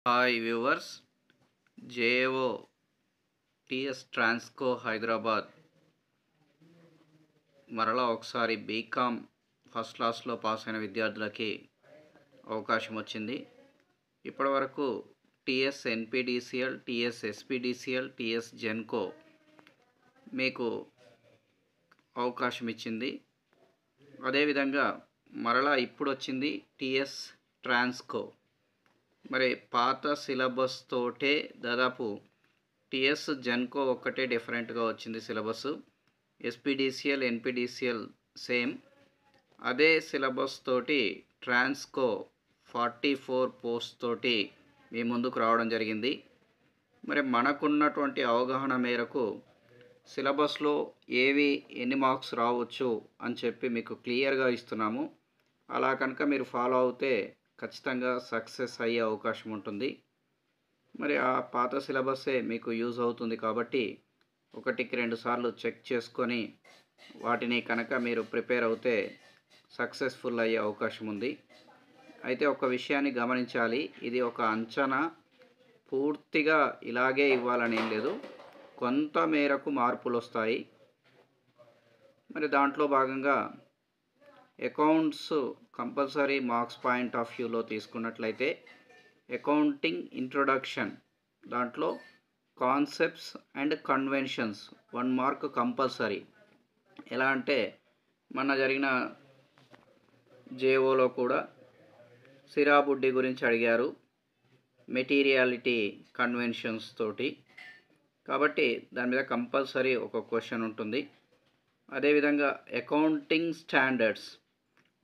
Hi viewers, JO TS Transco Hyderabad మరలా ఒకసారి BCom first క్లాస్లో పాస్ అయిన విద్యార్థులకి అవకాశం వచ్చింది. ఇప్పటివరకు TS NPDCL, TS SPDCL, TS Genco మీకు అవకాశం ఇచ్చింది. అదేవిధంగా మరలా ఇప్పుడు వచ్చింది టిఎస్ ట్రాన్స్కో. మరి పాత సిలబస్ తోటే దాదాపు టిఎస్ జెన్కో ఒక్కటే డిఫరెంట్గా వచ్చింది సిలబస్. SPDCL, NPDCL same. అదే సిలబస్ తోటి ట్రాన్స్కో 44 పోస్ట్ తోటి మీ ముందుకు రావడం జరిగింది. మరి మనకున్నటువంటి అవగాహన మేరకు సిలబస్లో ఏవి ఎన్ని మార్క్స్ రావచ్చు అని చెప్పి మీకు క్లియర్గా ఇస్తున్నాము. అలా కనుక మీరు ఫాలో అవుతే ఖచ్చితంగా సక్సెస్ అయ్యే అవకాశం ఉంటుంది. మరి ఆ పాత సిలబస్సే మీకు యూజ్ అవుతుంది కాబట్టి 1-2 సార్లు చెక్ చేసుకొని వాటిని కనుక మీరు ప్రిపేర్ అవుతే సక్సెస్ఫుల్ అయ్యే అవకాశం ఉంది. అయితే ఒక విషయాన్ని గమనించాలి, ఇది ఒక అంచనా, పూర్తిగా ఇలాగే ఇవ్వాలని ఏం లేదు, కొంత మేరకు మార్పులు వస్తాయి. మరి దాంట్లో భాగంగా accounts compulsory marks point of వ్యూలో తీసుకున్నట్లయితే అకౌంటింగ్ ఇంట్రొడక్షన్ దాంట్లో concepts and conventions 1 mark compulsory. ఎలా అంటే మొన్న జరిగిన జేఓలో కూడా సిరాబుడ్డి గురించి అడిగారు, మెటీరియాలిటీ కన్వెన్షన్స్ తోటి. కాబట్టి దాని మీద కంపల్సరీ ఒక క్వశ్చన్ ఉంటుంది. అదేవిధంగా అకౌంటింగ్ స్టాండర్డ్స్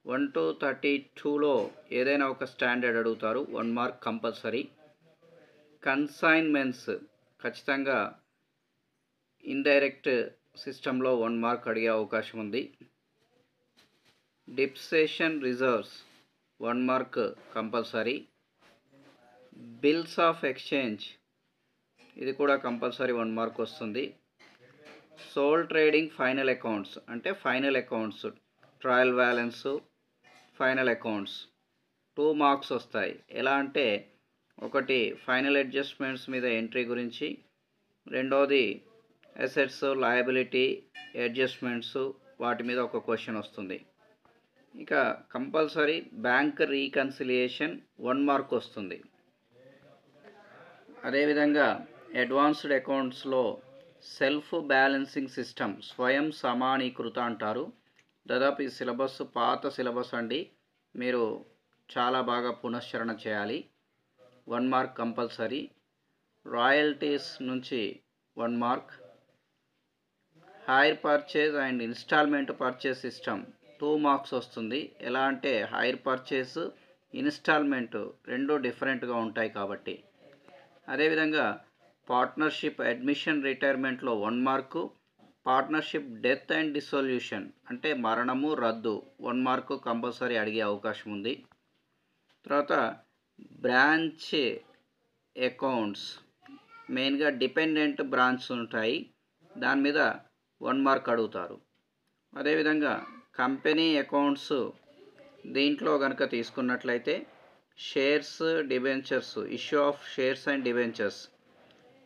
1 to 32లో ఏదైనా ఒక స్టాండర్డ్ అడుగుతారు, 1 మార్క్ కంపల్సరీ. కన్సైన్మెంట్స్ ఖచ్చితంగా ఇండైరెక్ట్ సిస్టంలో 1 మార్క్ అడిగే అవకాశం ఉంది. Depreciation reserves 1 mark compulsory. Bills of exchange ఇది కూడా కంపల్సరీ 1 మార్క్ వస్తుంది. సోల్ ట్రేడింగ్ ఫైనల్ అకౌంట్స్ అంటే final accounts, trial balance, final accounts 2 marks వస్తాయి. ఎలా అంటే ఒకటి ఫైనల్ అడ్జస్ట్మెంట్స్ మీద ఎంట్రీ గురించి, రెండోది అసెట్స్ లయబిలిటీ అడ్జస్ట్మెంట్స్ వాటి మీద ఒక క్వశ్చన్ వస్తుంది. ఇక కంపల్సరీ బ్యాంక్ రీకన్సిలియేషన్ 1 మార్క్ వస్తుంది. అదేవిధంగా అడ్వాన్స్డ్ అకౌంట్స్లో సెల్ఫ్ బ్యాలెన్సింగ్ సిస్టమ్, స్వయం సమానీకృత అంటారు. దాదాపు ఈ సిలబస్ పాత సిలబస్ అండి, మీరు చాలా బాగా పునశ్చరణ చేయాలి. 1 మార్క్ కంపల్సరీ. రాయల్టీస్ నుంచి 1 mark. Hire purchase and installment purchase system 2 marks వస్తుంది. ఎలా అంటే హైర్ పర్చేజ్, ఇన్స్టాల్మెంట్ రెండు డిఫరెంట్గా ఉంటాయి కాబట్టి. అదేవిధంగా పార్ట్నర్షిప్ అడ్మిషన్ రిటైర్మెంట్లో 1 mark. Partnership death and dissolution అంటే మరణము, రద్దు 1 మార్కు కంపల్సరీ అడిగే అవకాశం ఉంది. తర్వాత బ్రాంచ్ అకౌంట్స్, మెయిన్గా డిపెండెంట్ బ్రాంచ్ ఉంటాయి, దాని మీద 1 మార్క్ అడుగుతారు. అదేవిధంగా కంపెనీ అకౌంట్స్ దీంట్లో కనుక తీసుకున్నట్లయితే shares, debentures, issue of shares and debentures,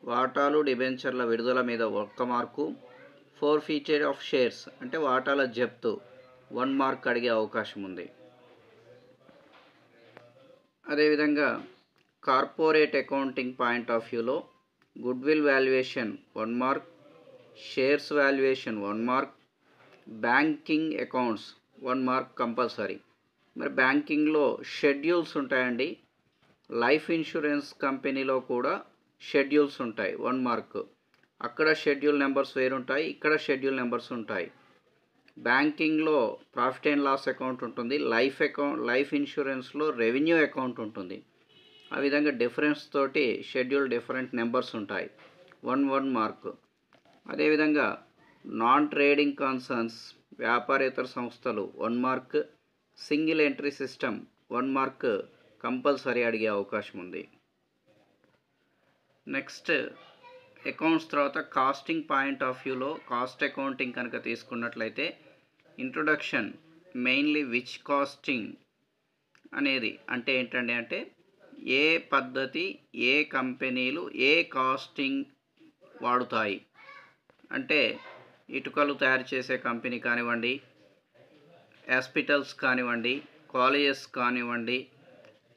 వాటాలు డిబెంచర్ల విడుదల మీద 1 మార్కు. ఫోర్ఫీచర్ ఆఫ్ షేర్స్ అంటే వాటాల జప్తు 1 మార్క్ అడిగే అవకాశం ఉంది. అదేవిధంగా కార్పొరేట్ అకౌంటింగ్ పాయింట్ ఆఫ్ వ్యూలో goodwill valuation 1 mark, shares valuation 1 mark, banking accounts 1 mark compulsory. మరి బ్యాంకింగ్లో షెడ్యూల్స్ ఉంటాయండి, లైఫ్ ఇన్సూరెన్స్ కంపెనీలో కూడా షెడ్యూల్స్ ఉంటాయి 1 మార్క్. అక్కడ షెడ్యూల్ నెంబర్స్ వేరుంటాయి, ఇక్కడ షెడ్యూల్ నెంబర్స్ ఉంటాయి. బ్యాంకింగ్లో ప్రాఫిట్ అండ్ లాస్ అకౌంట్ ఉంటుంది, లైఫ్ ఇన్సూరెన్స్లో రెవెన్యూ అకౌంట్ ఉంటుంది. ఆ విధంగా డిఫరెన్స్ తోటి షెడ్యూల్ డిఫరెంట్ నెంబర్స్ ఉంటాయి, 1 మార్క్. అదేవిధంగా నాన్ ట్రేడింగ్ కన్సర్న్స్ వ్యాపారేతర సంస్థలు 1 mark. Single entry system 1 mark compulsory అడిగే అవకాశం ఉంది. నెక్స్ట్ అకౌంట్స్ తర్వాత కాస్టింగ్ పాయింట్ ఆఫ్ వ్యూలో కాస్ట్ అకౌంటింగ్ కనుక తీసుకున్నట్లయితే ఇంట్రొడక్షన్ మెయిన్లీ విచ్ కాస్టింగ్ అనేది అంటే ఏంటండి అంటే ఏ పద్ధతి, ఏ కంపెనీలు ఏ కాస్టింగ్ వాడుతాయి అంటే ఇటుకలు తయారు చేసే కంపెనీ కానివ్వండి, హాస్పిటల్స్ కానివ్వండి, కాలేజెస్ కానివ్వండి,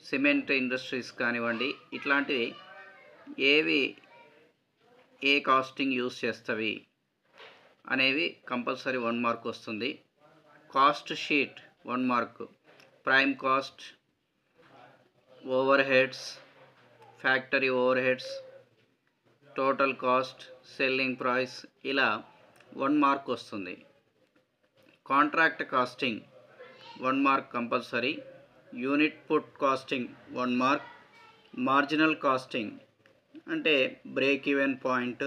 సిమెంట్ ఇండస్ట్రీస్ కానివ్వండి, ఇట్లాంటివి ఏవి ఏ కాస్టింగ్ యూస్ చేస్తవి అనేవి కంపల్సరీ 1 మార్క్ వస్తుంది. Cost sheet 1 mark, prime cost, overheads, factory overheads, total cost, selling price, ఇలా 1 మార్క్ వస్తుంది. Contract costing 1 mark compulsory. Unit put costing 1 mark. Marginal costing అంటే break even point,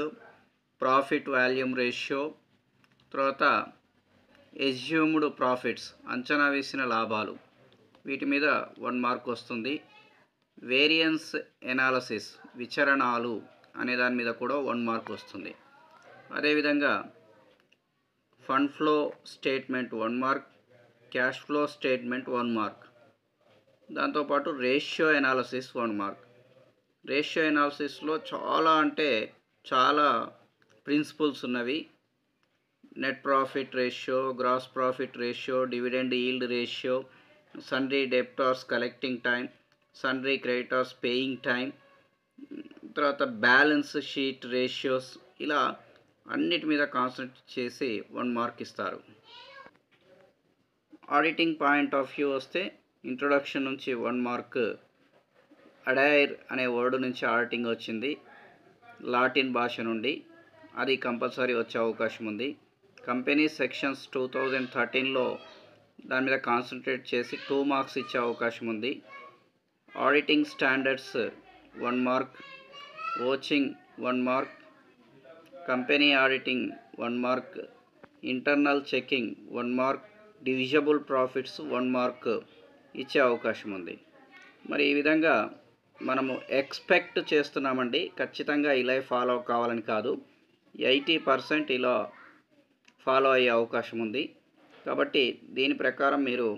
profit volume ratio, తర్వాత assumed profits అంచనా వేసిన లాభాలు, వీటి మీద 1 mark వస్తుంది. వేరియన్స్ ఎనాలసిస్ విచరణాలు అనే దాని మీద కూడా 1 మార్క్ వస్తుంది. అదేవిధంగా fund flow statement 1 mark, cash flow statement 1 mark. దాంతోపాటు రేషియో ఎనాలసిస్ 1 మార్క్. రేషియో ఎనాలసిస్లో చాలా ప్రిన్సిపల్స్ ఉన్నవి. Net profit ratio, gross profit ratio, dividend yield ratio, sundry debtors collecting time, sundry creditors paying time, తర్వాత balance sheet ratios, ఇలా అన్నిటి మీద concentrate చేసి 1 mark ఇస్తారు. ఆడిటింగ్ పాయింట్ ఆఫ్ వ్యూ వస్తే ఇంట్రొడక్షన్ నుంచి 1 మార్క్. అడైర్ అనే వర్డ్ నుంచి ఆడిటింగ్ వచ్చింది, లాటిన్ భాష నుండి, అది కంపల్సరీ వచ్చే అవకాశం ఉంది. కంపెనీ సెక్షన్స్ 2013లో దాని మీద కాన్సన్ట్రేట్ చేసి 2 మార్క్స్ ఇచ్చే అవకాశం ఉంది. Auditing standards 1 mark, watching 1 mark, company auditing 1 mark, internal checking 1 mark, divisible profits 1 mark ఇచ్చే అవకాశం ఉంది. మరి ఈ విధంగా మనము ఎక్స్పెక్ట్ చేస్తున్నామండి. ఖచ్చితంగా ఇలా ఫాలో కావాలని కాదు, 80% ఇలా ఫాలో అయ్యే అవకాశం ఉంది. కాబట్టి దీని ప్రకారం మీరు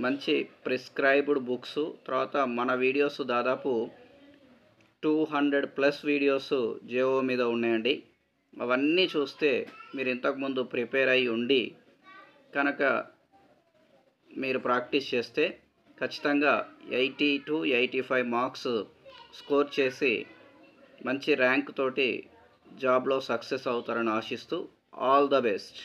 మంచి ప్రిస్క్రైబ్డ్ బుక్స్, తర్వాత మన వీడియోస్ దాదాపు 200+ వీడియోస్ జేఓ మీద ఉన్నాయండి. అవన్నీ చూస్తే మీరు ఇంతకుముందు ప్రిపేర్ అయ్యి ఉండి కనుక మీరు ప్రాక్టీస్ చేస్తే ఖచ్చితంగా 80 to 85 మార్క్స్ స్కోర్ చేసి మంచి ర్యాంక్ తోటి జాబ్లో సక్సెస్ అవుతారని ఆశిస్తూ ఆల్ ద బెస్ట్.